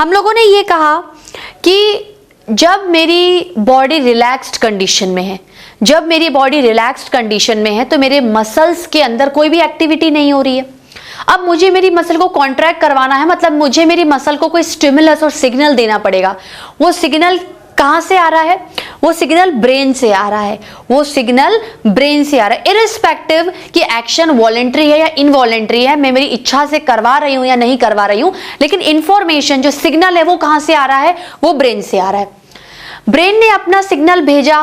हम लोगों ने ये कहा कि जब मेरी बॉडी रिलैक्स्ड कंडीशन में है, जब मेरी बॉडी रिलैक्स्ड कंडीशन में है तो मेरे मसल्स के अंदर कोई भी एक्टिविटी नहीं हो रही है। अब मुझे मेरी मसल को कॉन्ट्रैक्ट करवाना है, मतलब मुझे मेरी मसल को कोई स्टिमुलस और सिग्नल देना पड़ेगा। वो सिग्नल कहां से आ रहा है? वो सिग्नल ब्रेन से आ रहा है, वो सिग्नल ब्रेन से आ रहा है। इरिस्पेक्टिव कि एक्शन वॉलेंट्री है या इनवॉलेंट्री है, मैं मेरी इच्छा से करवा रही हूं या नहीं करवा रही हूं, लेकिन इंफॉर्मेशन जो सिग्नल है वो कहां से आ रहा है? वो ब्रेन से आ रहा है। ब्रेन ने अपना सिग्नल भेजा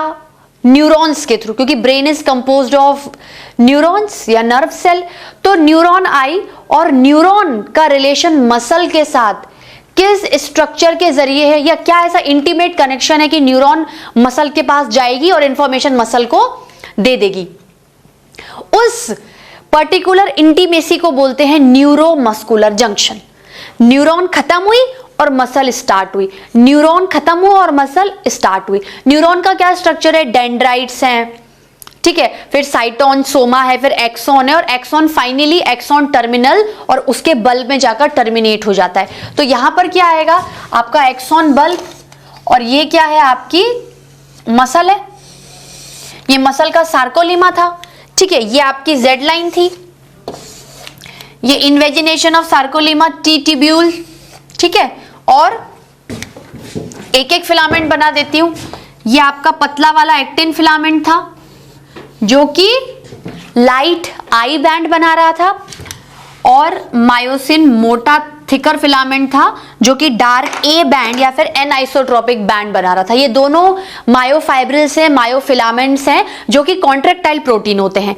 न्यूरॉन्स के थ्रू, क्योंकि brain is composed of neurons या नर्व सेल। तो न्यूरॉन आई और न्यूरॉन का रिलेशन मसल के साथ किस स्ट्रक्चर के जरिए है, या क्या ऐसा इंटीमेट कनेक्शन है कि न्यूरॉन मसल के पास जाएगी और इंफॉर्मेशन मसल को दे देगी? उस पर्टिकुलर इंटीमेसी को बोलते हैं न्यूरोमस्कुलर जंक्शन। न्यूरॉन खत्म हुई और मसल स्टार्ट हुई, न्यूरॉन खत्म हुआ और मसल स्टार्ट हुई। न्यूरॉन का क्या स्ट्रक्चर है? डेंड्राइट्स हैं, ठीक है, फिर साइटोन, सोमा है, फिर एक्सॉन है, और एक्सॉन फाइनली एक्सॉन टर्मिनल और उसके बल्ब में जाकर टर्मिनेट हो जाता है। तो यहां पर क्या आएगा? आपका एक्सॉन बल्ब, और ये क्या है? आपकी मसल है। ये मसल का सार्कोलीमा था, ठीक है, ये आपकी जेड लाइन थी, ये इन्वेजिनेशन ऑफ सार्कोलीमा, टी ट्यूब्यूल, ठीक है, और एक एक फिलामेंट बना देती हूं। ये आपका पतला वाला एक्टिन फिलामेंट था जो कि लाइट आई बैंड बना रहा था, और मायोसिन मोटा थिकर फिलामेंट था जो कि डार्क ए बैंड या फिर एन आइसोट्रोपिक बैंड बना रहा था। ये दोनों मायोफाइब्रिल्स हैं, मायोफिलामेंट्स हैं जो कि कॉन्ट्रैक्टाइल प्रोटीन होते हैं।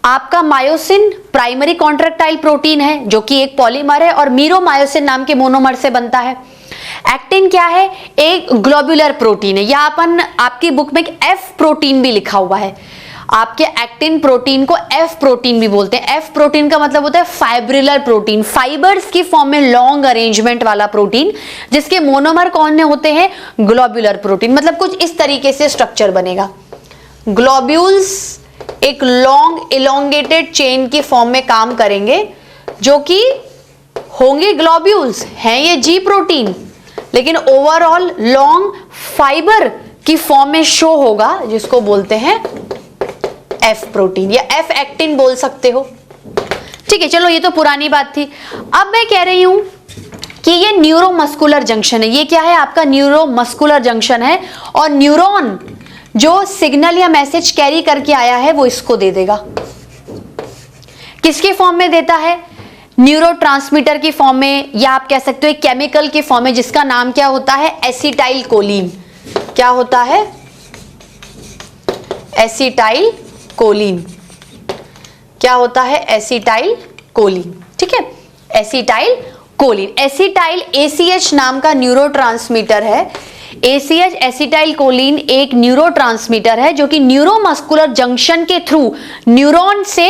आपका मायोसिन प्राइमरी कॉन्ट्रैक्टाइल प्रोटीन है जो कि एक पॉलीमर है और मीरोमायोसिन नाम के मोनोमर से बनता है। एक्टिन क्या है? एक ग्लोबुलर प्रोटीन है, या अपन आपकी बुक में एक एफ प्रोटीन भी लिखा हुआ है। आपके एक्टिन प्रोटीन को एफ प्रोटीन भी बोलते हैं। एफ प्रोटीन का मतलब होता है फाइब्रिलर प्रोटीन, फाइबर्स की फॉर्म में लॉन्ग अरेंजमेंट वाला प्रोटीन, जिसके मोनोमर कौन होते हैं? Globular protein. मतलब कुछ इस तरीके से स्ट्रक्चर बनेगा। ग्लोब्यूल्स एक लॉन्ग इलोंगेटेड चेन की फॉर्म में काम करेंगे, जो कि होंगे ग्लोब्यूल्स, हैं ये जी प्रोटीन, लेकिन ओवरऑल लॉन्ग फाइबर की फॉर्म में शो होगा, जिसको बोलते हैं एफ प्रोटीन या एफ एक्टिन बोल सकते हो। ठीक है, चलो ये तो पुरानी बात थी। अब मैं कह रही हूं कि ये न्यूरोमस्कुलर जंक्शन है। ये क्या है? आपका न्यूरोमस्कुलर जंक्शन है, और न्यूरॉन जो सिग्नल या मैसेज कैरी करके आया है वो इसको दे देगा। किसके फॉर्म में देता है? न्यूरोट्रांसमीटर की फॉर्म में, या आप कह सकते हो एक केमिकल की फॉर्म में, जिसका नाम क्या होता है? Acetyl choline. क्या होता है? Acetyl choline. क्या होता है? Acetyl choline. ठीक है, एसिटाइल कोलिन। एसिटाइल ACH नाम का न्यूरोट्रांसमीटर है। ACH एसिटाइल कोलिन एक न्यूरोट्रांसमीटर है जो कि न्यूरोमस्कुलर जंक्शन के थ्रू न्यूरॉन से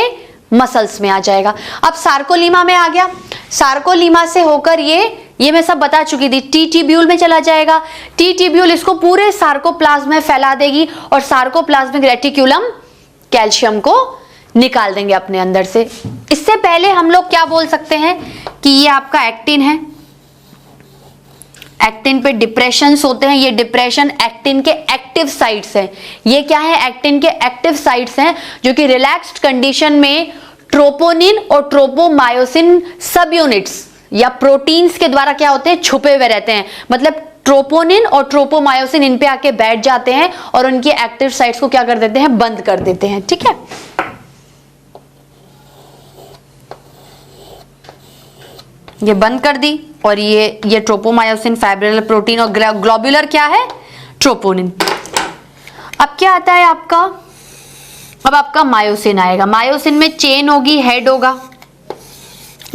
मसल्स में आ जाएगा। अब सार्कोलीमा में आ गया, सार्कोलीमा से होकर ये मैं सब बता चुकी थी, टी ट्यूब्यूल में चला जाएगा। टी ट्यूब्यूल इसको पूरे सार्कोप्लाज्म में फैला देगी, और सार्कोप्लाज्मिक रेटिक्यूलम कैल्शियम को निकाल देंगे अपने अंदर से। इससे पहले हम लोग क्या बोल सकते हैं कि ये आपका एक्टिन है। एक्टिन पे डिप्रेशंस होते हैं, ये डिप्रेशन एक्टिन के एक्टिव साइट्स हैं। ये क्या है? एक्टिन के एक्टिव साइट्स हैं जो कि रिलैक्स्ड कंडीशन में ट्रोपोनिन और ट्रोपोमायोसिन सब यूनिट्स या प्रोटीन्स के द्वारा क्या होते हैं? छुपे हुए रहते हैं। मतलब ट्रोपोनिन और ट्रोपोमायोसिन इन पे आके बैठ जाते हैं और उनकी एक्टिव साइट्स को क्या कर देते हैं? बंद कर देते हैं। ठीक है, ये बंद कर दी, और ये ट्रोपोमायोसिन फाइब्रिलर प्रोटीन, और ग्लोबुलर क्या है? ट्रोपोनिन। अब क्या आता है आपका? अब आपका मायोसिन आएगा। मायोसिन में चेन होगी, हेड होगा।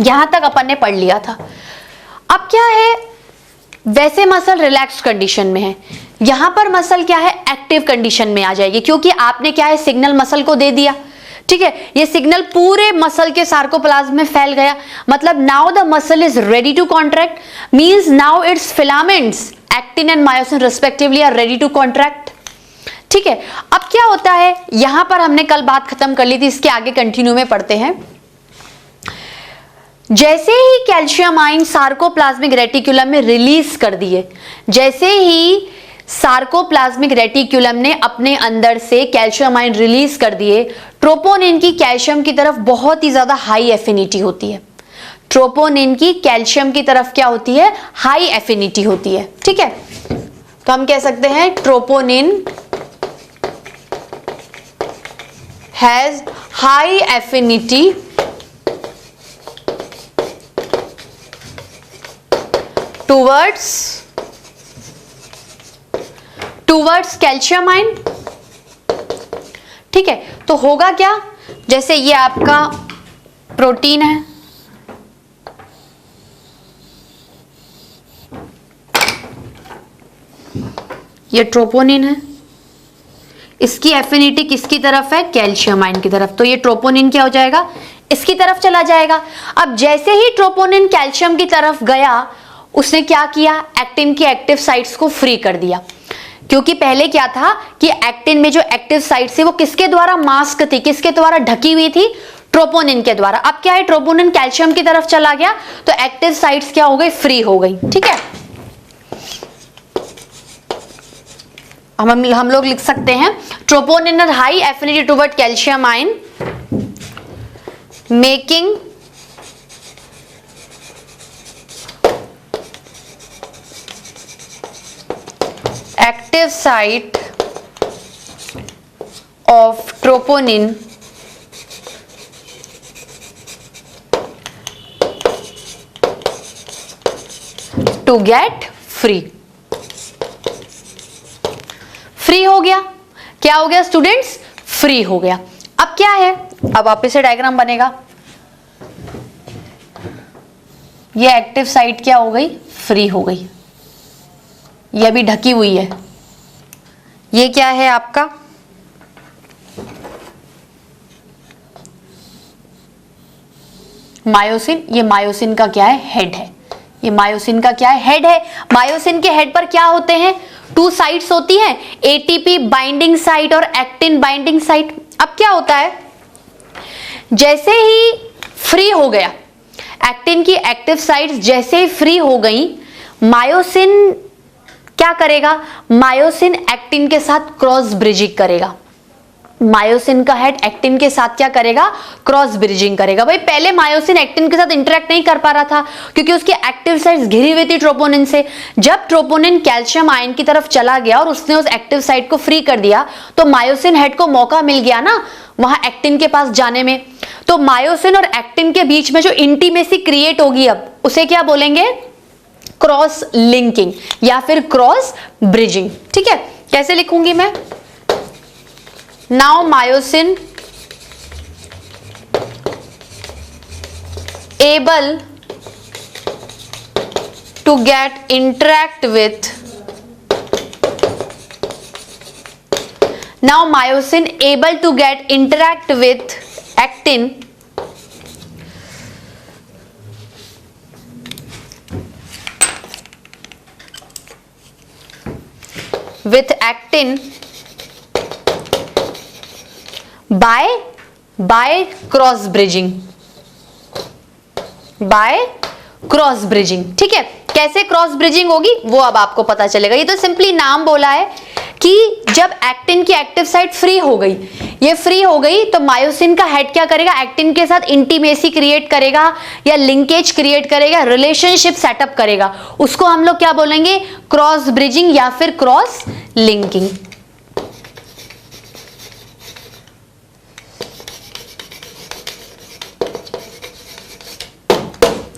यहां तक अपन ने पढ़ लिया था। अब क्या है? वैसे मसल रिलैक्स्ड कंडीशन में है, यहां पर मसल क्या है? एक्टिव कंडीशन में आ जाएगी, क्योंकि आपने क्या है? सिग्नल मसल को दे दिया। ठीक है, ये सिग्नल पूरे मसल के सार्कोप्लाज्म में फैल गया। मतलब now the muscle is ready to contract, means now its filaments actin and myosin respectively are ready to contract. ठीक है, अब क्या होता है? यहां पर हमने कल बात खत्म कर ली थी, इसके आगे कंटिन्यू में पढ़ते हैं। जैसे ही कैल्शियम आयन सार्कोप्लाज्मिक रेटिकुलम में रिलीज कर दिए, जैसे ही सार्कोप्लाज्मिक रेटिकुलम ने अपने अंदर से कैल्शियम आयन रिलीज कर दिए, ट्रोपोनिन की कैल्शियम की तरफ बहुत ही ज्यादा हाई एफिनिटी होती है। ट्रोपोनिन की कैल्शियम की तरफ क्या होती है? हाई एफिनिटी होती है। ठीक है, तो हम कह सकते हैं troponin has high affinity towards calcium ion. ठीक है, तो होगा क्या, जैसे ये आपका प्रोटीन है, ये ट्रोपोनिन है, इसकी एफिनिटी किसकी तरफ है? कैल्शियम आयन की तरफ। तो ये ट्रोपोनिन क्या हो जाएगा? इसकी तरफ चला जाएगा। अब जैसे ही ट्रोपोनिन कैल्शियम की तरफ गया, उसने क्या किया? एक्टिन की एक्टिव साइट्स को फ्री कर दिया। क्योंकि पहले क्या था कि एक्टिन में जो एक्टिव साइट्स थी वो किसके द्वारा मास्क थी, किसके द्वारा ढकी हुई थी? ट्रोपोनिन के द्वारा। अब क्या है, ट्रोपोनिन कैल्शियम की तरफ चला गया तो एक्टिव साइट्स क्या हो गई? फ्री हो गई। ठीक है, हम लोग लिख सकते हैं troponin high affinity toward calcium ion making active site of troponin to get free। Free हो गया। क्या हो गया स्टूडेंट्स? फ्री हो गया। अब क्या है, अब वापस से डायग्राम बनेगा। ये एक्टिव साइट क्या हो गई? फ्री हो गई। ये अभी ढकी हुई है। ये क्या है आपका? मायोसिन। ये मायोसिन का क्या है? हेड है। ये मायोसिन का क्या है? हेड है। मायोसिन के हेड पर क्या होते हैं? 2 साइट्स होती हैं, एटीपी बाइंडिंग साइट और एक्टिन बाइंडिंग साइट। अब क्या होता है, जैसे ही फ्री हो गया एक्टिन की एक्टिव साइट्स, जैसे ही फ्री हो गई, मायोसिन क्या करेगा? मायोसिन एक्टिन के साथ क्रॉस ब्रिजिंग करेगा। मायोसिन का हेड एक्टिन के साथ क्या करेगा? क्रॉस ब्रिजिंग करेगा। भाई पहले मायोसिन एक्टिन के साथ इंटरेक्ट नहीं कर पा रहा था क्योंकि उसकी एक्टिव साइट्स घिरी हुई थी ट्रोपोनिन से। जब ट्रोपोनिन कैल्शियम आयन की तरफ चला गया और उसने उस एक्टिव साइट को फ्री कर दिया तो मायोसिन हेड को मौका मिल गया ना वहां एक्टिन के पास जाने में। तो मायोसिन और एक्टिन के बीच में जो इंटीमेसी क्रिएट होगी, अब उसे क्या बोलेंगे? क्रॉस लिंकिंग या फिर क्रॉस ब्रिजिंग। ठीक है, कैसे लिखूंगी मैं? Now myosin able to get interact with, now myosin able to get interact with actin with actin by cross bridging, by cross bridging. ठीक है, कैसे क्रॉस ब्रिजिंग होगी वो अब आपको पता चलेगा। ये तो सिंपली नाम बोला है कि जब एक्टिन की एक्टिव साइट फ्री हो गई, ये फ्री हो गई तो मायोसिन का हेड क्या करेगा? एक्टिन के साथ इंटीमेसी क्रिएट करेगा या लिंकेज क्रिएट करेगा, रिलेशनशिप सेटअप करेगा। उसको हम लोग क्या बोलेंगे? क्रॉस ब्रिजिंग या फिर क्रॉस लिंकिंग।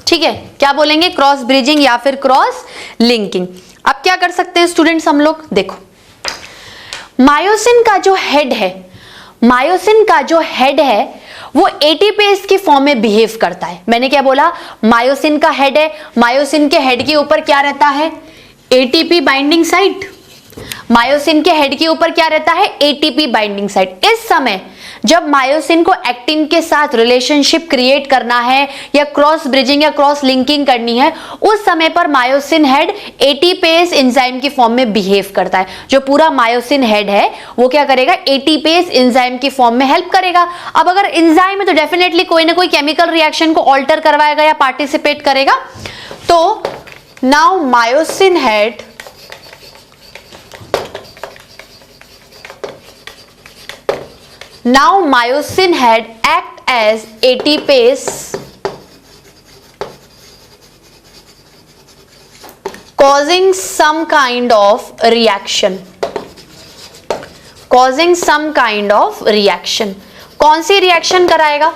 ठीक है, क्या बोलेंगे? क्रॉस ब्रिजिंग या फिर क्रॉस लिंकिंग। अब क्या कर सकते हैं स्टूडेंट्स हम लोग? देखो, मायोसिन का जो हेड है, मायोसिन का जो हेड है वो एटीपेज की फॉर्म में बिहेव करता है। मैंने क्या बोला? मायोसिन का हेड है, मायोसिन के हेड के ऊपर क्या रहता है? ATP binding site. मायोसिन के हेड के ऊपर क्या रहता है? ATP binding site. इस समय जब मायोसिन को एक्टिन के साथ रिलेशनशिप क्रिएट करना है या क्रॉस ब्रिजिंग या क्रॉस लिंकिंग करनी है, उस समय पर मायोसिन हेड एटीपेस एंजाइम की फॉर्म में बिहेव करता है। जो पूरा मायोसिन हेड है वो क्या करेगा, एटीपेस एंजाइम की फॉर्म में हेल्प करेगा। अब अगर एंजाइम है तो डेफिनेटली कोई ना कोई केमिकल रिएक्शन को ऑल्टर करवाएगा या पार्टिसिपेट करेगा। तो now myosin head act as ATPase causing some kind of reaction, कौन सी रिएक्शन कराएगा?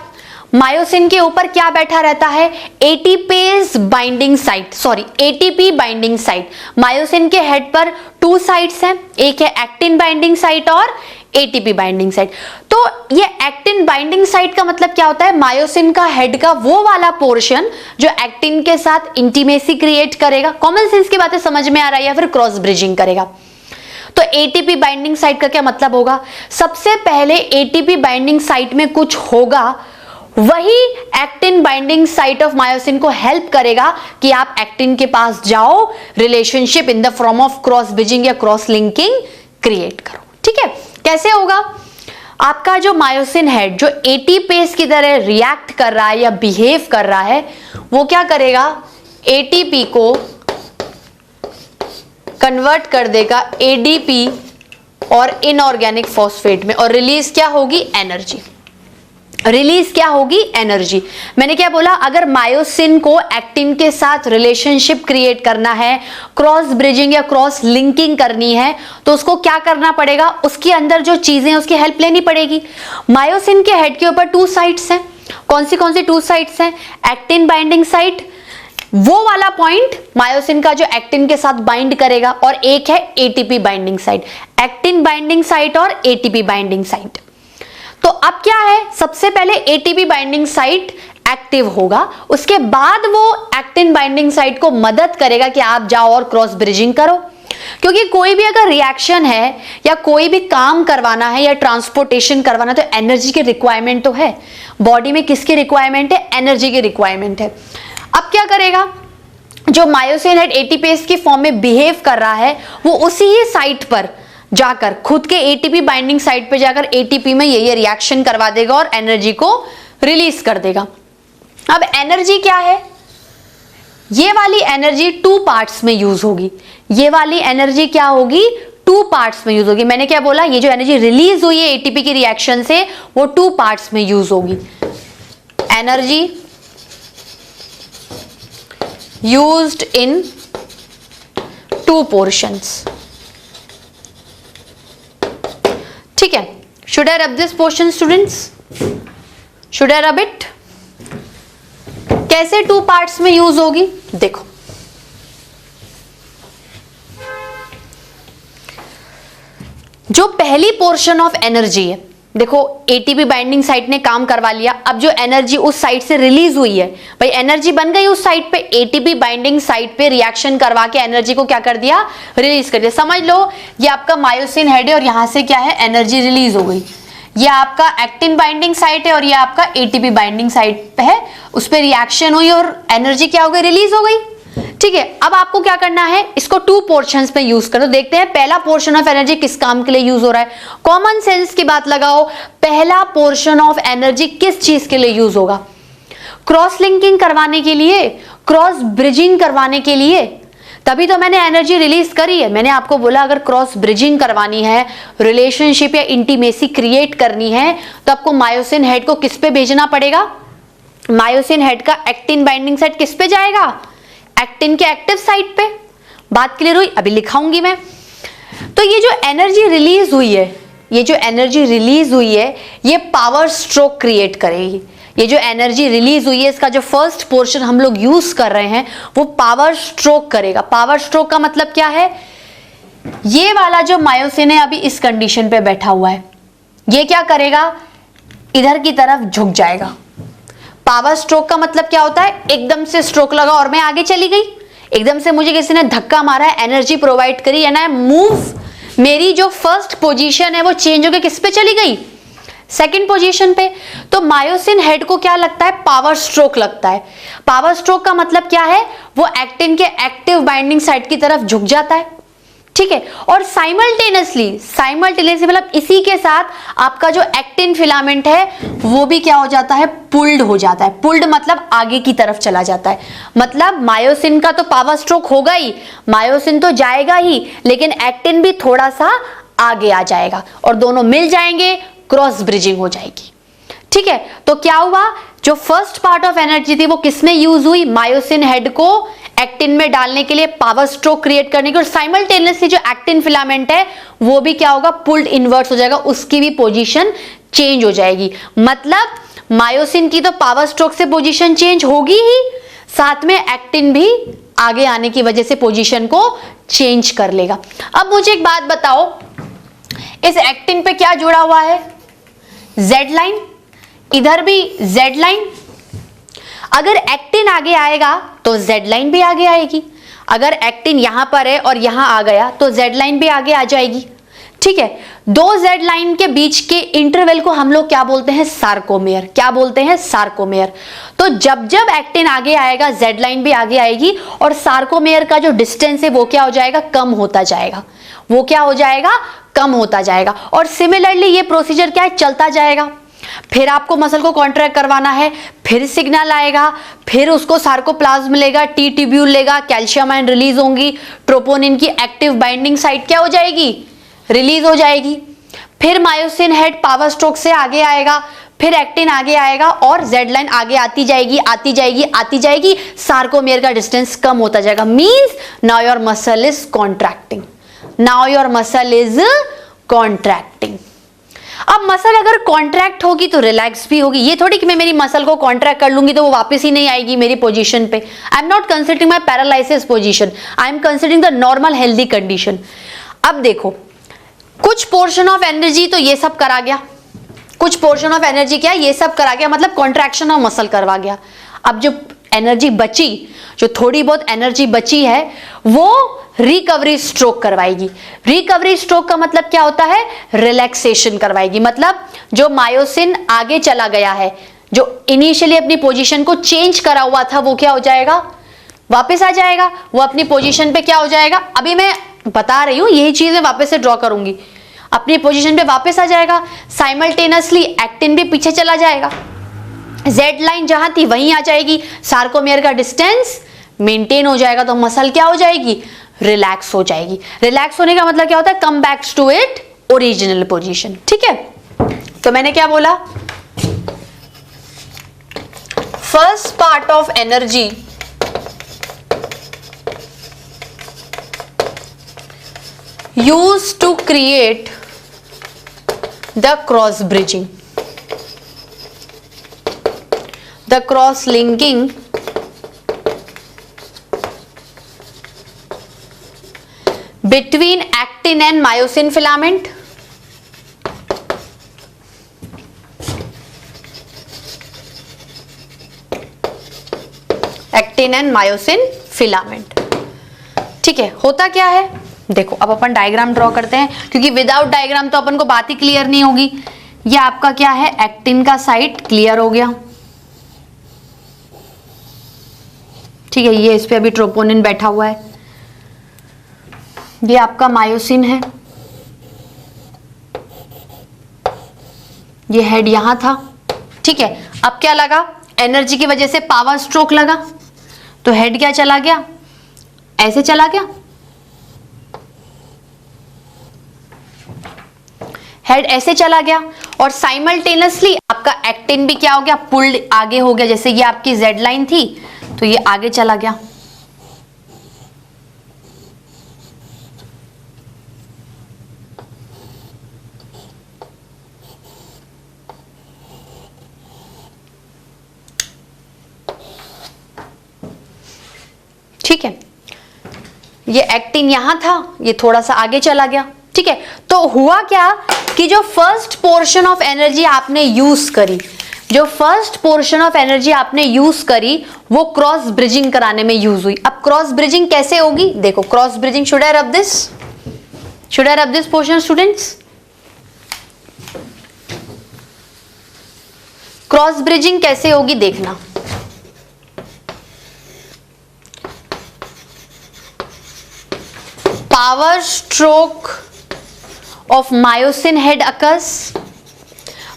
मायोसिन के ऊपर क्या बैठा रहता है, ATPase binding site, ATP binding site. Myosin के हेड पर 2 साइट्स हैं, एक है एक्टिन बाइंडिंग साइट और एटीपी बाइंडिंग साइट। तो ये एक्टिन बाइंडिंग साइट का मतलब क्या होता है, मायोसिन का हेड का वो वाला पोर्शन जो एक्टिन के साथ इंटीमेसी क्रिएट करेगा। कॉमन सेंस की बातें समझ में आ रहा है या फिर क्रॉस ब्रिजिंग करेगा। तो एटीपी बाइंडिंग साइट का क्या मतलब होगा, सबसे पहले एटीपी बाइंडिंग साइट में कुछ होगा, वही actin binding site of myosin को हेल्प करेगा कि आप एक्टिन के पास जाओ, relationship in the form of cross bridging या क्रॉस लिंकिंग क्रिएट करो। ठीक है, कैसे होगा? आपका जो मायोसिन हेड जो एटीपेस की तरह रिएक्ट कर रहा है या बिहेव कर रहा है, वो क्या करेगा, एटीपी को कन्वर्ट कर देगा एडीपी और इनऑर्गेनिक फॉस्फेट में, और रिलीज क्या होगी, एनर्जी। एनर्जी। मैंने क्या बोला, अगर मायोसिन को एक्टिन के साथ रिलेशनशिप क्रिएट करना है, क्रॉस ब्रिजिंग या क्रॉस लिंकिंग करनी है, तो उसको क्या करना पड़ेगा, उसके अंदर जो चीजें हैं उसकी हेल्प लेनी पड़ेगी। मायोसिन के हेड के ऊपर 2 साइट्स हैं, कौन सी 2 साइट्स हैं, एक्टिन बाइंडिंग साइट, वो वाला पॉइंट मायोसिन का जो एक्टिन के साथ बाइंड करेगा, और एक है ATP binding site, actin binding site और एटीपी बाइंडिंग साइट। तो अब क्या है, सबसे पहले एटीपी बाइंडिंग साइट एक्टिव होगा, उसके बाद वो एक्टिन बाइंडिंग साइट को मदद करेगा कि आप जाओ और क्रॉस ब्रिजिंग करो। क्योंकि कोई भी अगर रिएक्शन है या कोई भी काम करवाना है या ट्रांसपोर्टेशन करवाना, तो एनर्जी की रिक्वायरमेंट तो है। बॉडी में किसकी रिक्वायरमेंट है, एनर्जी की रिक्वायरमेंट है। अब क्या करेगा, जो मायोसिन हेड एटीपेस की फॉर्म में बिहेव कर रहा है, वो उसी ही साइट पर जाकर खुद के एटीपी बाइंडिंग साइट पे जाकर एटीपी में ये रिएक्शन करवा देगा और एनर्जी को रिलीज कर देगा। अब एनर्जी क्या है, ये वाली एनर्जी 2 पार्ट्स में यूज होगी। ये वाली एनर्जी क्या होगी, 2 पार्ट्स में यूज होगी। मैंने क्या बोला, ये जो एनर्जी रिलीज हुई है एटीपी की रिएक्शन से, वो 2 पार्ट्स में यूज होगी। Energy used in 2 portions. ठीक है, should I rub this portion students, should I rub it? कैसे 2 पार्ट्स में यूज होगी, देखो। जो पहली पोर्शन ऑफ एनर्जी है, देखो एटीपी बाइंडिंग साइट ने काम करवा लिया, अब जो एनर्जी उस साइट से रिलीज हुई है, भाई एनर्जी बन गई उस साइट पे, एटीपी बाइंडिंग साइट पे रिएक्शन करवा के एनर्जी को क्या कर दिया, रिलीज कर दिया। समझ लो ये आपका मायोसिन हेड है और यहां से क्या है, एनर्जी रिलीज हो गई। ये आपका एक्टिन बाइंडिंग साइट है और ये आपका एटीपी बाइंडिंग साइट पे है, उस पर रिएक्शन हुई और एनर्जी क्या हो गई, रिलीज हो गई। ठीक है, अब आपको क्या करना है, इसको 2 पोर्शंस में यूज करो। देखते हैं पहला पोर्शन ऑफ एनर्जी किस काम के लिए यूज हो रहा है। कॉमन सेंस की बात लगाओ, पहला पोर्शन ऑफ एनर्जी किस चीज के लिए यूज होगा, क्रॉस लिंकिंग करवाने के लिए, क्रॉस ब्रिजिंग करवाने के लिए। तभी तो मैंने एनर्जी रिलीज करी है। मैंने आपको बोला अगर क्रॉस ब्रिजिंग करवानी है, रिलेशनशिप या इंटीमेसी क्रिएट करनी है, तो आपको मायोसिन हेड को किस पे भेजना पड़ेगा, मायोसिन हेड का एक्टिन बाइंडिंग साइट किस पे जाएगा, एक्टिन के एक्टिव साइट पे। बात क्लियर हुई, अभी लिखाऊंगी मैं। तो ये जो एनर्जी रिलीज हुई है, ये पावर स्ट्रोक क्रिएट करेगी। ये जो एनर्जी रिलीज हुई है, इसका जो फर्स्ट पोर्शन हम लोग यूज कर रहे हैं, वो पावर स्ट्रोक करेगा। पावर स्ट्रोक का मतलब क्या है, ये वाला जो मायोसिन है अभी इस कंडीशन पे बैठा हुआ है, ये क्या करेगा, इधर की तरफ झुक जाएगा। पावर स्ट्रोक का मतलब क्या होता है, एकदम से स्ट्रोक लगा और मैं आगे चली गई, एकदम से मुझे किसी ने धक्का मारा है, एनर्जी प्रोवाइड करी, एंड आई मूव, मेरी जो फर्स्ट पोजीशन है वो चेंज होकर किस पे चली गई, सेकंड पोजीशन पे। तो मायोसिन हेड को क्या लगता है, पावर स्ट्रोक लगता है। पावर स्ट्रोक का मतलब क्या है, वो एक्टिन के एक्टिव बाइंडिंग साइट की तरफ झुक जाता है, ठीक है। और साइमल्टेनियसली मतलब इसी के साथ आपका जो एक्टिन फिलामेंट है वो भी क्या हो जाता है, पुल्ड हो जाता है। पुल्ड मतलब आगे की तरफ चला जाता है। मतलब मायोसिन का तो पावर स्ट्रोक होगा ही, मायोसिन तो जाएगा ही, लेकिन एक्टिन भी थोड़ा सा आगे आ जाएगा और दोनों मिल जाएंगे, क्रॉस ब्रिजिंग हो जाएगी, ठीक है। तो क्या हुआ, जो फर्स्ट पार्ट ऑफ एनर्जी थी वो किसमें यूज हुई, मायोसिन हेड को एक्टिन में डालने के लिए, पावर स्ट्रोक क्रिएट करने के, और साइमल्टेनियसली जो एक्टिन फिलामेंट है वो भी क्या होगा, पुल्ड इनवर्स हो जाएगा, उसकी भी पोजीशन चेंज हो जाएगी। मतलब मायोसिन की तो पावर स्ट्रोक से पोजीशन चेंज होगी ही, साथ में एक्टिन भी आगे आने की वजह से पोजीशन को चेंज कर लेगा। अब मुझे एक बात बताओ, इस एक्टिन पे क्या जुड़ा हुआ है, जेड लाइन, इधर भी जेड लाइन। अगर एक्टिन आगे आएगा तो जेड लाइन भी आगे आएगी। अगर एक्टिन यहां पर है और यहां आ गया तो जेड लाइन भी आगे आ जाएगी, ठीक है। दो जेड लाइन के बीच के इंटरवल को हम लोग क्या बोलते हैं, सार्कोमेयर। क्या बोलते हैं, सार्कोमेयर। तो जब जब एक्टिन आगे आएगा जेड लाइन भी आगे आएगी और सार्कोमेयर का जो डिस्टेंस है वो क्या हो जाएगा, कम होता जाएगा। वो क्या हो जाएगा, कम होता जाएगा। और सिमिलरली ये प्रोसीजर क्या है, चलता जाएगा। फिर आपको मसल को कॉन्ट्रैक्ट करवाना है, फिर सिग्नल आएगा, फिर उसको सार्कोप्लाज्म लेगा, टी ट्यूब्यूल लेगा, कैल्शियम आयन रिलीज होंगी, ट्रोपोनिन की एक्टिव बाइंडिंग साइट क्या हो जाएगी, रिलीज हो जाएगी। फिर मायोसिन हेड पावर स्ट्रोक से आगे आएगा, फिर एक्टिन आगे आएगा और जेड लाइन आगे आती जाएगी, आती जाएगी, आती जाएगी, सार्कोमेयर का डिस्टेंस कम होता जाएगा। Means now your muscle is contracting, now your muscle is contracting. अब मसल अगर कॉन्ट्रैक्ट होगी तो रिलैक्स भी होगी। ये थोड़ी कि मैं मेरी मसल को कॉन्ट्रैक्ट कर लूंगी तो वो वापस ही नहीं आएगी मेरी पोजीशन पे। I am not considering my paralysis position, I am considering the normal healthy condition. अब देखो, कुछ पोर्शन ऑफ एनर्जी तो ये सब करा गया, कुछ पोर्शन ऑफ एनर्जी क्या, ये सब करा गया, मतलब कॉन्ट्रैक्शन ऑफ मसल करवा गया। अब जो एनर्जी बची, जो थोड़ी बहुत एनर्जी बची है, वो रिकवरी स्ट्रोक करवाएगी। रिकवरी स्ट्रोक का मतलब क्या होता है, रिलैक्सेशन करवाएगी। मतलब जो मायोसिन आगे चला गया है, जो इनिशियली अपनी पोजीशन को चेंज करा हुआ था, वो क्या हो जाएगा, वापस आ जाएगा, वो अपनी पोजीशन पे क्या हो जाएगा। अभी मैं बता रही हूं, यही चीज मैं वापस से ड्रॉ करूंगी, अपनी पोजीशन पे वापस आ जाएगा। साइमल्टेनियसली एक्टिन भी पीछे चला जाएगा, जेड लाइन जहां थी वहीं आ जाएगी, सार्कोमेयर का डिस्टेंस मेंटेन हो जाएगा, तो मसल क्या हो जाएगी, रिलैक्स हो जाएगी। रिलैक्स होने का मतलब क्या होता है, come back to it original position, ठीक है। तो मैंने क्या बोला, first part of energy used to create the cross bridging, the cross linking between actin and myosin filament, actin and myosin filament, ठीक है। होता क्या है, देखो अब अपन डायग्राम ड्रॉ करते हैं, क्योंकि विदाउट डायग्राम तो अपन को बात ही क्लियर नहीं होगी। ये आपका क्या है, एक्टिन का साइट क्लियर हो गया, ठीक है। ये इस पे अभी ट्रोपोनिन बैठा हुआ है, ये आपका मायोसिन है, ये हेड यहां था, ठीक है। अब क्या लगा, एनर्जी की वजह से पावर स्ट्रोक लगा, तो हेड क्या चला गया, ऐसे चला गया, हेड ऐसे चला गया। और साइमल्टेनियसली आपका एक्टिन भी क्या हो गया, पुल्ड आगे हो गया। जैसे ये आपकी जेड लाइन थी तो ये आगे चला गया, ठीक है। ये एक्टिन यहां था, ये थोड़ा सा आगे चला गया, ठीक है। तो हुआ क्या कि जो फर्स्ट पोर्शन ऑफ एनर्जी आपने यूज करी, जो फर्स्ट पोर्शन ऑफ एनर्जी आपने यूज करी वो क्रॉस ब्रिजिंग कराने में यूज हुई। अब क्रॉस ब्रिजिंग कैसे होगी, देखो cross bridging, should I rub this portion students, cross bridging कैसे होगी देखना। Power stroke of myosin head occurs.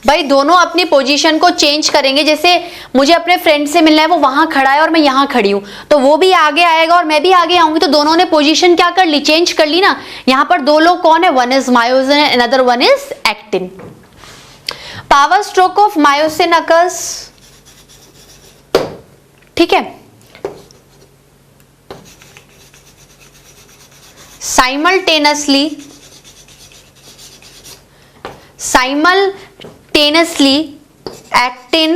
भाई दोनों अपनी पोजीशन को चेंज करेंगे, जैसे मुझे अपने फ्रेंड से मिलना है, वो वहां खड़ा है और मैं यहां खड़ी हूं, तो वो भी आगे आएगा और मैं भी आगे आऊंगी, तो दोनों ने पोजीशन क्या कर ली, चेंज कर ली ना। यहां पर दो लोग कौन है, one is myosin and another one is actin. Power stroke of myosin occurs, ठीक है, simultaneously actin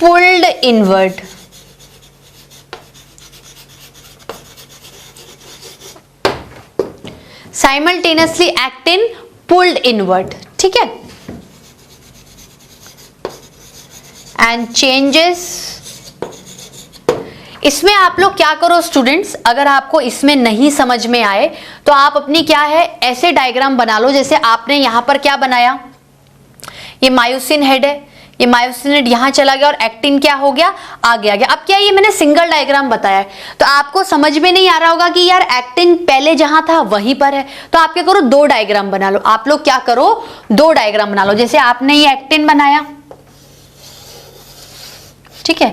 pulled inward. Simultaneously actin pulled inward, ठीक है, and changes। इसमें आप लोग क्या करो स्टूडेंट्स, अगर आपको इसमें नहीं समझ में आए तो आप अपनी क्या है ऐसे डायग्राम बना लो, जैसे आपने यहां पर क्या बनाया, ये मायोसिन हेड है, ये मायोसिन हेड यहां चला गया और एक्टिन क्या हो गया, आगे आ गया। अब क्या ये मैंने सिंगल डायग्राम बताया है, तो आपको समझ में नहीं आ रहा होगा कि यार एक्टिन पहले जहां था वहीं पर है, तो आप क्या करो दो डायग्राम बना लो। आप लोग क्या करो दो डायग्राम बना लो, जैसे आपने ये एक्टिन बनाया, ठीक है,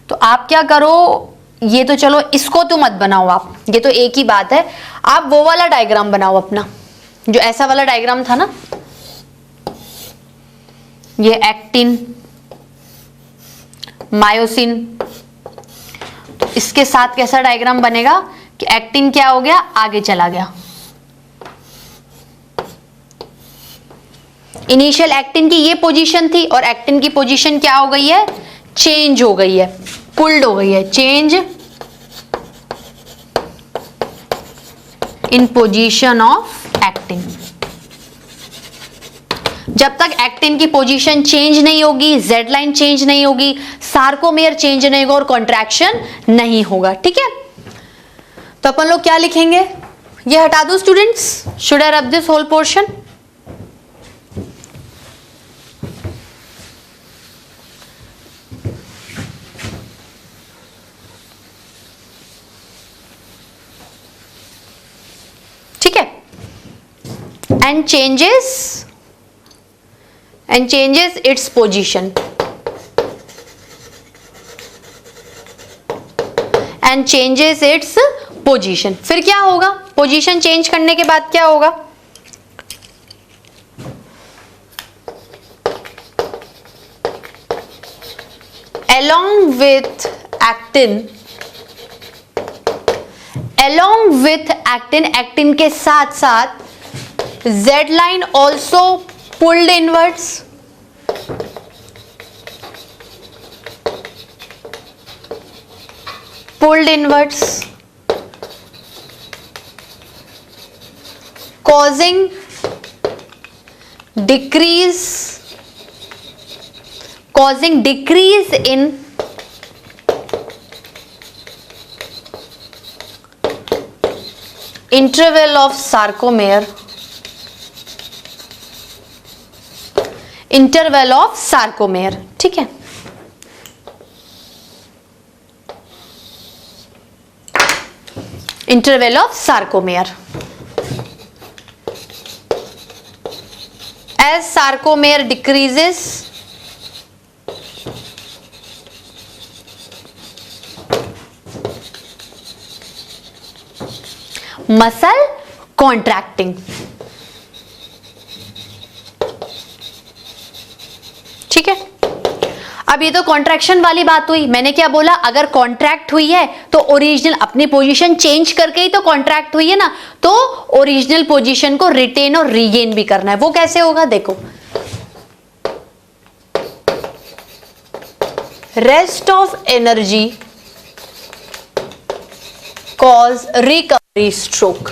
तो आप क्या करो, ये तो चलो इसको तो मत बनाओ आप, ये तो एक ही बात है, आप वो वाला डायग्राम बनाओ अपना, जो ऐसा वाला डायग्राम था ना, ये एक्टिन मायोसिन, तो इसके साथ कैसा डायग्राम बनेगा कि एक्टिन क्या हो गया, आगे चला गया। इनिशियल एक्टिन की ये पोजीशन थी और एक्टिन की पोजीशन क्या हो गई है, चेंज हो गई है, पुल्ड हो गई है, change in position of actin. जब तक एक्टिन की पोजीशन चेंज नहीं होगी, जेड लाइन चेंज नहीं होगी, सार्कोमेयर चेंज नहीं होगा और कॉन्ट्रैक्शन नहीं होगा, ठीक है। तो अपन लोग क्या लिखेंगे, ये हटा दो students, should I rub this whole portion, ठीक है, and changes its position, and changes its position। फिर क्या होगा, पोजीशन चेंज करने के बाद क्या होगा, along with actin के साथ साथ Z line also pulled inwards, causing decrease in interval of sarcomere, ठीक है। Interval of sarcomere, as sarcomere decreases, muscle contracting, ठीक है। अब ये तो कॉन्ट्रैक्शन वाली बात हुई, मैंने क्या बोला, अगर कॉन्ट्रैक्ट हुई है तो ओरिजिनल अपनी पोजीशन चेंज करके ही तो कॉन्ट्रैक्ट हुई है ना, तो ओरिजिनल पोजीशन को रिटेन और रीगेन भी करना है। वो कैसे होगा, देखो, rest of energy cause recovery stroke.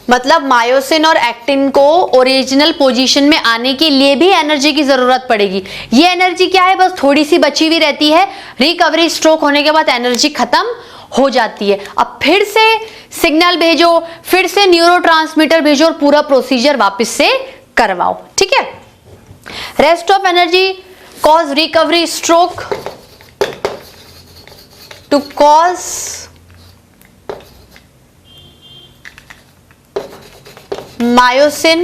मतलब मायोसिन और एक्टिन को ओरिजिनल पोजीशन में आने के लिए भी एनर्जी की जरूरत पड़ेगी। ये एनर्जी क्या है, बस थोड़ी सी बची हुई रहती है, रिकवरी स्ट्रोक होने के बाद एनर्जी खत्म हो जाती है। अब फिर से सिग्नल भेजो, फिर से न्यूरोट्रांसमीटर भेजो और पूरा प्रोसीजर वापस से करवाओ। ठीक है। Rest of energy cause recovery stroke, to cause myosin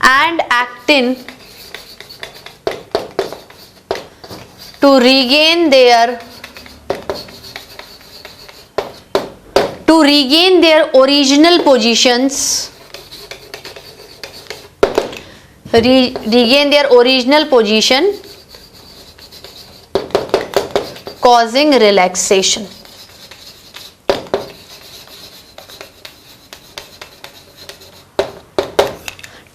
and actin to regain their original positions, regain their original position, causing relaxation।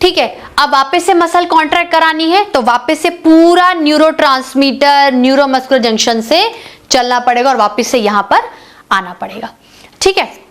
ठीक है। अब वापस से मसल कॉन्ट्रैक्ट करानी है तो वापस से पूरा न्यूरोट्रांसमीटर न्यूरोमस्कुलर जंक्शन से चलना पड़ेगा और वापस से यहां पर आना पड़ेगा। ठीक है।